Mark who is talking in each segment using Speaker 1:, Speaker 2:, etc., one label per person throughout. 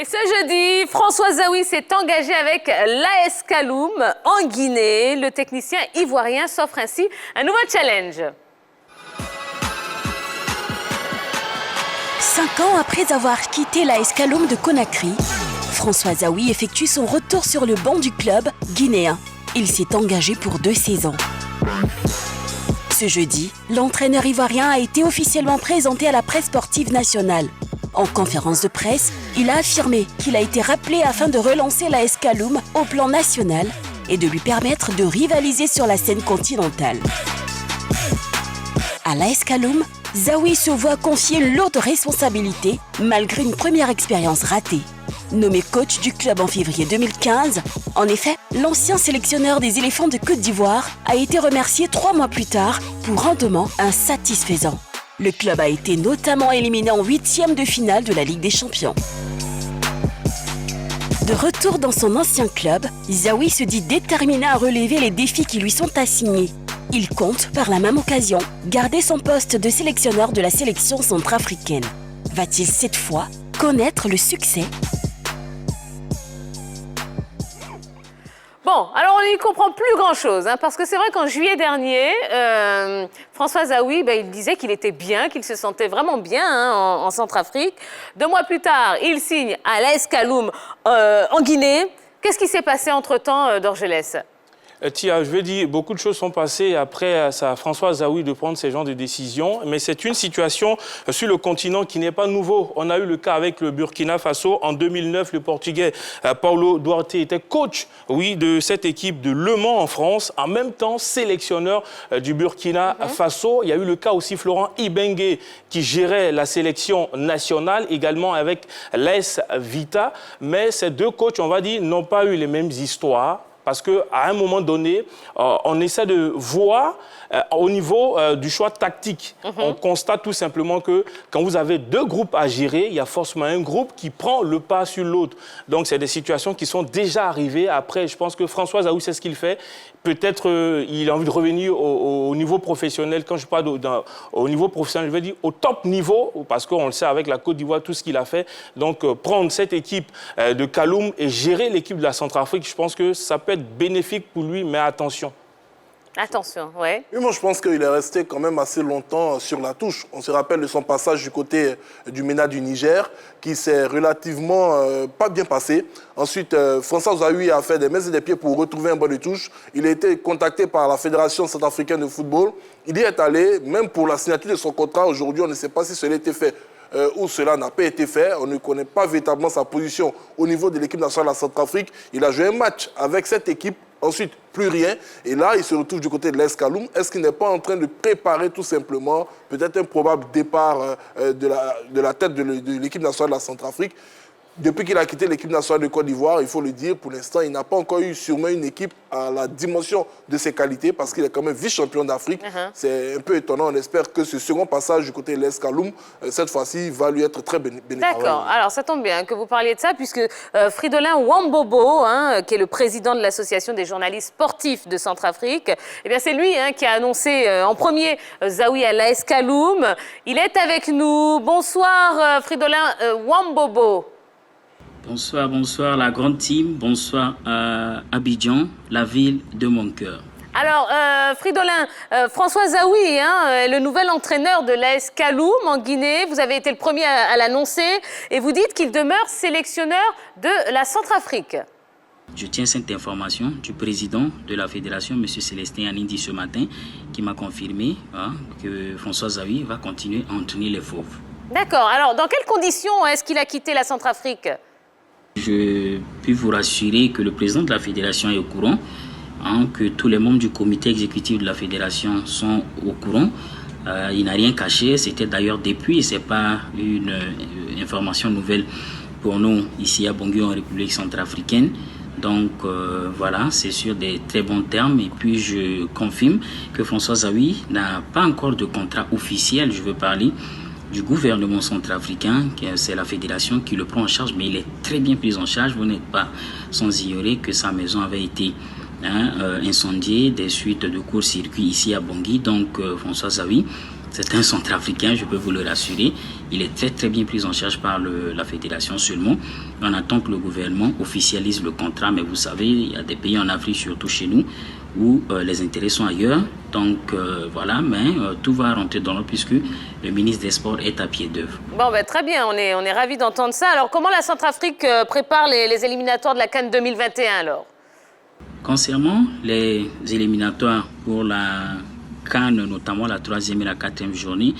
Speaker 1: Et ce jeudi, François Zawi s'est engagé avec l'AS Kaloum en Guinée. Le technicien ivoirien s'offre ainsi un nouveau challenge.
Speaker 2: 5 ans après avoir quitté l'AS Kaloum de Conakry, François Zawi effectue son retour sur le banc du club guinéen. Il s'est engagé pour 2 saisons. Ce jeudi, l'entraîneur ivoirien a été officiellement présenté à la presse sportive nationale. En conférence de presse, il a affirmé qu'il a été rappelé afin de relancer l'AS Kaloum au plan national et de lui permettre de rivaliser sur la scène continentale. À l'AS Kaloum, Zawi se voit confier une lourde responsabilité malgré une première expérience ratée. Nommé coach du club en février 2015, en effet, l'ancien sélectionneur des éléphants de Côte d'Ivoire a été remercié 3 mois plus tard pour rendement insatisfaisant. Le club a été notamment éliminé en 8e de finale de la Ligue des Champions. De retour dans son ancien club, Zawi se dit déterminé à relever les défis qui lui sont assignés. Il compte, par la même occasion, garder son poste de sélectionneur de la sélection centrafricaine. Va-t-il cette fois connaître le succès ?
Speaker 1: Bon, alors on n'y comprend plus grand-chose, parce que c'est vrai qu'en juillet dernier, François Zawi, il disait qu'il était bien, qu'il se sentait vraiment bien en Centrafrique. 2 mois plus tard, il signe à l'AS Kaloum en Guinée. Qu'est-ce qui s'est passé entre-temps, Dorgelès ?
Speaker 3: Tia, je veux dire, beaucoup de choses sont passées après à François Zawi de prendre ce genre de décisions, mais c'est une situation sur le continent qui n'est pas nouveau. On a eu le cas avec le Burkina Faso. En 2009, le Portugais Paulo Duarte était coach, de cette équipe de Le Mans en France, en même temps sélectionneur du Burkina Faso. Il y a eu le cas aussi Florent Ibenge qui gérait la sélection nationale, également avec l'AS Vita. Mais ces 2 coachs, on va dire, n'ont pas eu les mêmes histoires. Parce qu'à un moment donné, on essaie de voir au niveau du choix tactique. On constate tout simplement que quand vous avez 2 groupes à gérer, il y a forcément un groupe qui prend le pas sur l'autre. Donc, c'est des situations qui sont déjà arrivées. Après, je pense que François Zawi sait ce qu'il fait. Peut-être il a envie de revenir au niveau professionnel. Quand je parle au niveau professionnel, je veux dire au top niveau, parce qu'on le sait avec la Côte d'Ivoire, tout ce qu'il a fait. Donc, prendre cette équipe de Kaloum et gérer l'équipe de la Centrafrique, je pense que ça peut être bénéfique pour lui, mais attention.
Speaker 1: Attention, ouais.
Speaker 4: Oui, moi, je pense qu'il est resté quand même assez longtemps sur la touche. On se rappelle de son passage du côté du MENA du Niger, qui s'est relativement pas bien passé. Ensuite, François Zawi a fait des mains et des pieds pour retrouver un banc de touche. Il a été contacté par la Fédération centrafricaine de football. Il y est allé, même pour la signature de son contrat. Aujourd'hui, on ne sait pas si cela a été fait où cela n'a pas été fait. On ne connaît pas véritablement sa position au niveau de l'équipe nationale de la Centrafrique. Il a joué un match avec cette équipe. Ensuite, plus rien. Et là, il se retrouve du côté de l'AS Kaloum. Est-ce qu'il n'est pas en train de préparer tout simplement peut-être un probable départ de la tête de l'équipe nationale de la Centrafrique? Depuis qu'il a quitté l'équipe nationale de Côte d'Ivoire, il faut le dire, pour l'instant, il n'a pas encore eu sûrement une équipe à la dimension de ses qualités parce qu'il est quand même vice-champion d'Afrique. C'est un peu étonnant. On espère que ce second passage du côté de l'AS Kaloum, cette fois-ci, va lui être très bénéfique.
Speaker 1: D'accord. Alors, ça tombe bien que vous parliez de ça puisque Fridolin Wambobo, qui est le président de l'Association des journalistes sportifs de Centrafrique, c'est lui qui a annoncé en premier Zawi à l'AS Kaloum. Il est avec nous. Bonsoir, Fridolin Wambobo.
Speaker 5: Bonsoir la grande team, bonsoir à Abidjan, la ville de mon cœur.
Speaker 1: Alors, Fridolin, François Zawi est le nouvel entraîneur de l'AS Kaloum en Guinée. Vous avez été le premier à l'annoncer et vous dites qu'il demeure sélectionneur de la Centrafrique.
Speaker 5: Je tiens cette information du président de la fédération, M. Célestin Anindi, ce matin, qui m'a confirmé que François Zawi va continuer à entraîner les Fauves.
Speaker 1: D'accord. Alors, dans quelles conditions est-ce qu'il a quitté la Centrafrique ?
Speaker 5: Je puis vous rassurer que le président de la fédération est au courant, que tous les membres du comité exécutif de la fédération sont au courant. Il n'a rien caché, c'était d'ailleurs depuis, ce n'est pas une information nouvelle pour nous ici à Bangui en République centrafricaine. Donc voilà, c'est sur des très bons termes. Et puis je confirme que François Zawi n'a pas encore de contrat officiel, je veux parler du gouvernement centrafricain, c'est la fédération qui le prend en charge, mais il est très bien pris en charge. Vous n'êtes pas sans ignorer que sa maison avait été incendiée des suites de court-circuit ici à Bangui. Donc François Zawi C'est un centrafricain, je peux vous le rassurer. Il est très très bien pris en charge par la fédération seulement. On attend que le gouvernement officialise le contrat, mais vous savez, il y a des pays en Afrique, surtout chez nous, où les intérêts sont ailleurs. Donc voilà, mais tout va rentrer dans l'ordre puisque le ministre des Sports est à pied d'œuvre.
Speaker 1: Bon, ben, très bien, on est ravis d'entendre ça. Alors, comment la Centrafrique prépare les éliminatoires de la CAN 2021 alors?
Speaker 5: Concernant les éliminatoires pour la CAN, notamment la 3e et la 4e journée,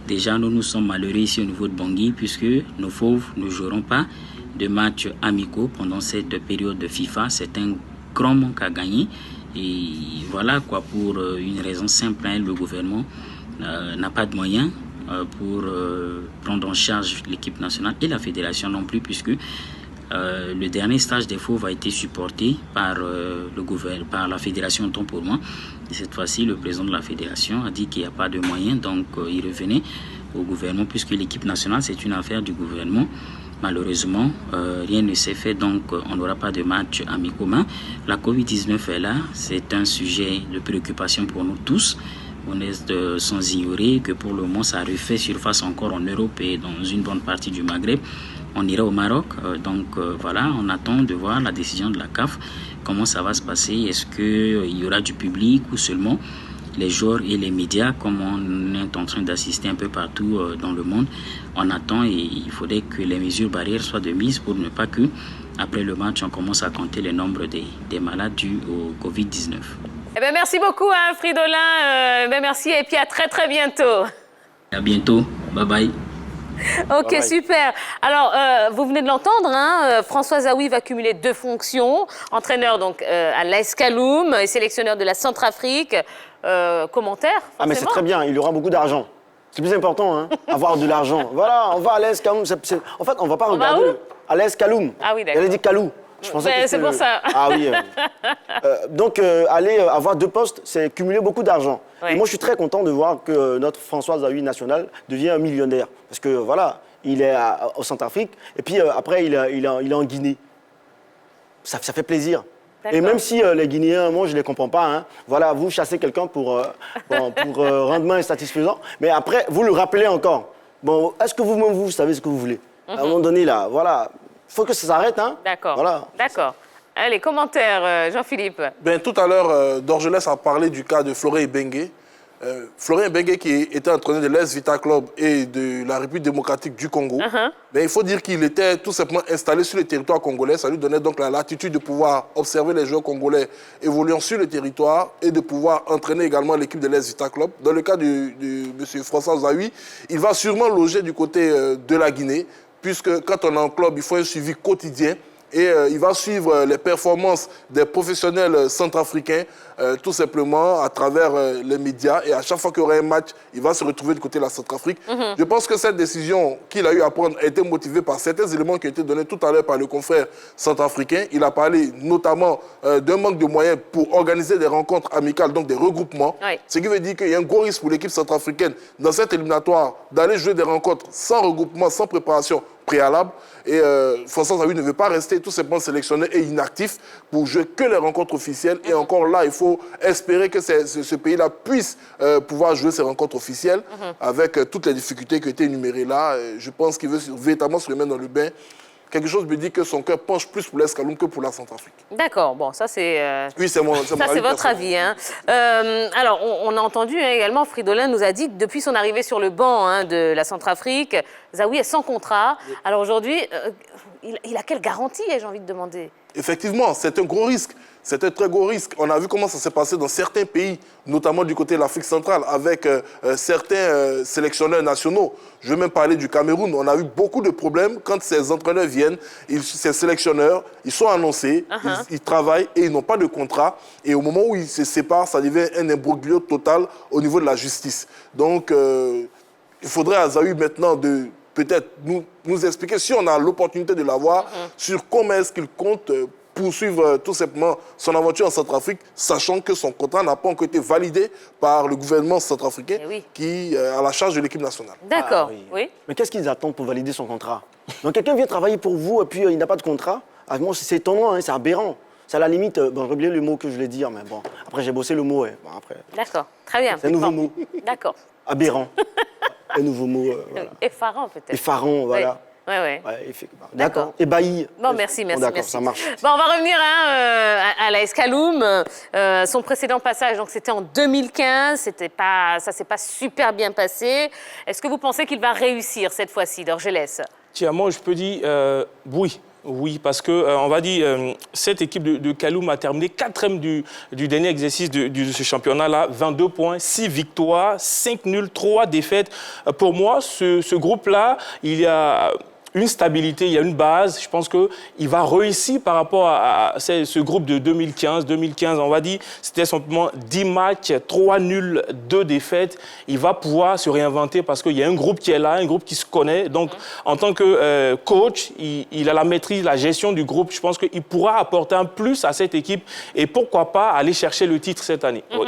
Speaker 5: déjà nous sommes malheureux ici au niveau de Bangui puisque nos fauves ne joueront pas de matchs amicaux pendant cette période de FIFA. C'est un grand manque à gagner. Et voilà quoi, pour une raison simple, le gouvernement n'a pas de moyens pour prendre en charge l'équipe nationale et la fédération non plus puisque le dernier stage des fauves a été supporté par le gouvernement, par la fédération autant pour moi. Et cette fois-ci, le président de la fédération a dit qu'il n'y a pas de moyens, donc il revenait au gouvernement puisque l'équipe nationale c'est une affaire du gouvernement. Malheureusement, rien ne s'est fait, donc on n'aura pas de match amicaux. La Covid-19 est là, c'est un sujet de préoccupation pour nous tous. On est sans ignorer que pour le moment, ça refait surface encore en Europe et dans une bonne partie du Maghreb. On ira au Maroc, voilà, on attend de voir la décision de la CAF, comment ça va se passer. Est-ce qu'il y aura du public ou seulement les joueurs et les médias, comme on est en train d'assister un peu partout dans le monde. On attend et il faudrait que les mesures barrières soient de mise pour ne pas que, après le match, on commence à compter le nombre des malades dus au Covid-19.
Speaker 1: Eh bien, merci beaucoup, Fridolin. Merci et puis à très très bientôt.
Speaker 5: À bientôt. Bye bye.
Speaker 1: Ok, bye bye. Super. Alors, vous venez de l'entendre, François Zawi va cumuler 2 fonctions. Entraîneur donc à l'AS Kaloum et sélectionneur de la Centrafrique. Commentaire forcément.
Speaker 6: Ah mais c'est très bien, il y aura beaucoup d'argent. C'est plus important, avoir de l'argent. Voilà, on va à l'AS Kaloum. En fait, on ne va pas regarder à l'AS Kaloum.
Speaker 1: Ah oui, d'accord.
Speaker 6: Elle a dit Kalou. Je pensais que
Speaker 1: c'est pour ça.
Speaker 6: Ah oui. Donc, aller avoir 2 postes, c'est cumuler beaucoup d'argent. Ouais. Et moi, je suis très content de voir que notre François Zawi national devient un millionnaire. Parce que, voilà, il est au Centrafrique. Et puis, après, il est en Guinée. Ça fait plaisir. Et même si les Guinéens, moi, je ne les comprends pas. Voilà, vous chassez quelqu'un pour rendement insatisfaisant. Mais après, vous le rappelez encore. Bon, est-ce que vous-même, vous savez ce que vous voulez? À un moment donné, là, voilà. Il faut que ça s'arrête,
Speaker 1: D'accord.
Speaker 6: Voilà.
Speaker 1: D'accord. Allez, commentaire, Jean-Philippe.
Speaker 4: Tout à l'heure, Dorgelès a parlé du cas de Florent Ibenge. Florent Ibenge, qui était entraîneur de l'AS Vita Club et de la République démocratique du Congo, il faut dire qu'il était tout simplement installé sur le territoire congolais. Ça lui donnait donc la latitude de pouvoir observer les joueurs congolais évoluant sur le territoire et de pouvoir entraîner également l'équipe de l'AS Vita Club. Dans le cas de M. François Zawi, il va sûrement loger du côté de la Guinée, puisque quand on est en club, il faut un suivi quotidien. Et il va suivre les performances des professionnels centrafricains, tout simplement à travers les médias. Et à chaque fois qu'il y aura un match, il va se retrouver du côté de la Centrafrique. Je pense que cette décision qu'il a eu à prendre a été motivée par certains éléments qui ont été donnés tout à l'heure par le confrère centrafricain. Il a parlé notamment d'un manque de moyens pour organiser des rencontres amicales, donc des regroupements. Oui. Ce qui veut dire qu'il y a un gros risque pour l'équipe centrafricaine dans cette éliminatoire d'aller jouer des rencontres sans regroupement, sans préparation préalable. Et François Zawi ne veut pas rester tout simplement sélectionné et inactif pour jouer que les rencontres officielles. Et encore là, il faut espérer que ce pays-là puisse pouvoir jouer ces rencontres officielles avec toutes les difficultés qui ont été énumérées là. Je pense qu'il veut véritablement se remettre dans le bain. Quelque chose me dit que son cœur penche plus pour l'AS Kaloum que pour la Centrafrique.
Speaker 1: D'accord, bon, ça c'est...
Speaker 4: Oui, c'est
Speaker 1: votre avis. Alors, on a entendu également, Fridolin nous a dit que depuis son arrivée sur le banc de la Centrafrique, Zawi est sans contrat. Oui. Alors aujourd'hui, il a quelle garantie, j'ai envie de demander? Effectivement, c'est un gros risque. C'est un très gros risque. On a vu comment ça s'est passé dans certains pays, notamment du côté de l'Afrique centrale, avec certains sélectionneurs nationaux. Je vais même parler du Cameroun. On a eu beaucoup de problèmes quand ces entraîneurs viennent, ces sélectionneurs, ils sont annoncés, ils travaillent et ils n'ont pas de contrat. Et au moment où ils se séparent, ça devient un imbroglio total au niveau de la justice. Donc, il faudrait à Zawi maintenant de peut-être nous expliquer, si on a l'opportunité de l'avoir, sur comment est-ce qu'il compte poursuivre tout simplement son aventure en Centrafrique, sachant que son contrat n'a pas encore été validé par le gouvernement centrafricain qui a la charge de l'équipe nationale. D'accord, oui.
Speaker 6: Mais qu'est-ce qu'ils attendent pour valider son contrat? Donc quelqu'un vient travailler pour vous et puis il n'a pas de contrat? Moi, c'est étonnant, c'est aberrant. C'est à la limite, j'ai oublié le mot que je voulais dire, mais bon, après j'ai bossé le mot. Bon, après.
Speaker 1: D'accord, très bien.
Speaker 6: C'est un nouveau mot.
Speaker 1: D'accord.
Speaker 6: Aberrant. Un nouveau mot. Voilà.
Speaker 1: Effarant, peut-être.
Speaker 6: Effarant, voilà.
Speaker 1: Oui.
Speaker 6: Ouais, d'accord. Ébahi.
Speaker 1: Bon, merci.
Speaker 6: D'accord, ça marche.
Speaker 1: Bon, on va revenir à l'AS Kaloum. Son précédent passage, donc c'était en 2015. Ça s'est pas super bien passé. Est-ce que vous pensez qu'il va réussir cette fois-ci, Dorgelès?
Speaker 3: Tiens, moi, je peux dire oui. Oui, parce que, on va dire, cette équipe de Kaloum a terminé 4e du dernier exercice de ce championnat-là. 22 points, 6 victoires, 5 nuls, 3 défaites. Pour moi, ce groupe-là, il y a une stabilité, il y a une base. Je pense qu'il va réussir par rapport à ce groupe de 2015. 2015, on va dire, c'était simplement 10 matchs, 3 nuls, 2 défaites. Il va pouvoir se réinventer parce qu'il y a un groupe qui est là, un groupe qui se connaît. Donc, en tant que coach, il a la maîtrise, la gestion du groupe. Je pense qu'il pourra apporter un plus à cette équipe et pourquoi pas aller chercher le titre cette année. Oui.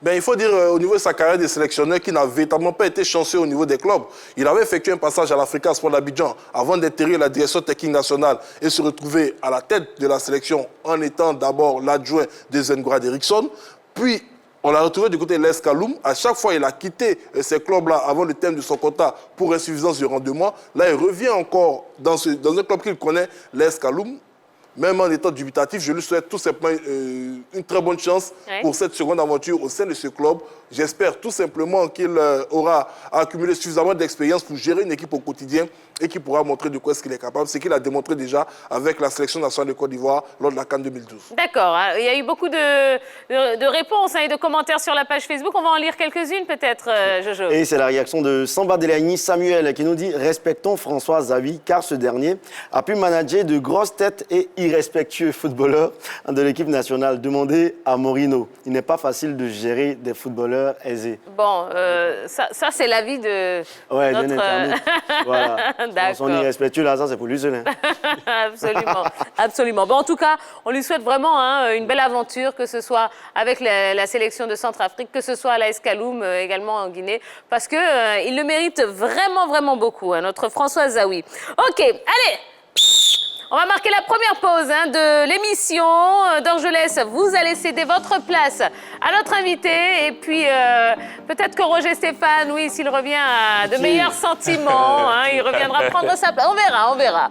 Speaker 4: Ben, il faut dire au niveau de sa carrière de sélectionneur qu'il n'a véritablement pas été chanceux au niveau des clubs. Il avait effectué un passage à l'Africa Sport d'Abidjan avant d'intégrer la direction technique nationale et se retrouver à la tête de la sélection en étant d'abord l'adjoint de Zengora Eriksson. Puis, on l'a retrouvé du côté de l'AS Kaloum. À chaque fois, il a quitté ces clubs-là avant le terme de son contrat pour insuffisance de rendement. Là, il revient encore dans un club qu'il connaît, l'AS Kaloum. Même en étant dubitatif, je lui souhaite tout simplement une très bonne chance pour cette seconde aventure au sein de ce club. J'espère tout simplement qu'il aura accumulé suffisamment d'expérience pour gérer une équipe au quotidien et qu'il pourra montrer de quoi est-ce qu'il est capable. C'est qu'il a démontré déjà avec la sélection nationale de Côte d'Ivoire lors de la CAN 2012.
Speaker 1: D'accord. Il y a eu beaucoup de réponses et de commentaires sur la page Facebook. On va en lire quelques-unes peut-être, Jojo.
Speaker 6: Et c'est la réaction de Samba Delagny Samuel qui nous dit « Respectons François Zawi car ce dernier a pu manager de grosses têtes et irrespectueux footballeurs de l'équipe nationale. Demandez à Morino. Il n'est pas facile de gérer des footballeurs aisés. »
Speaker 1: Bon, ça c'est l'avis de
Speaker 6: notre... Voilà.
Speaker 1: D'accord.
Speaker 6: Son irrespectueux, là, ça c'est pour lui seul.
Speaker 1: Absolument, absolument. Bon, en tout cas, on lui souhaite vraiment une belle aventure, que ce soit avec la sélection de Centrafrique, que ce soit à l'AS Kaloum, également en Guinée, parce qu'il le mérite vraiment, vraiment beaucoup, notre François Zawi. Ok, allez. On va marquer la première pause de l'émission. Dorgelès vous allez céder votre place à notre invité. Et puis, peut-être que Roger Stéphane, oui, s'il revient à de meilleurs sentiments, il reviendra prendre sa place. On verra.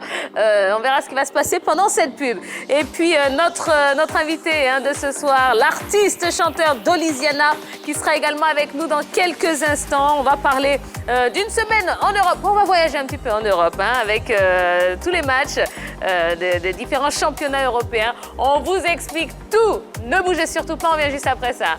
Speaker 1: On verra ce qui va se passer pendant cette pub. Et puis, notre invité de ce soir, l'artiste chanteur Dolisiana, qui sera également avec nous dans quelques instants. On va parler d'une semaine en Europe. On va voyager un petit peu en Europe avec tous les matchs des différents championnats européens. On vous explique tout. Ne bougez surtout pas, on vient juste après ça.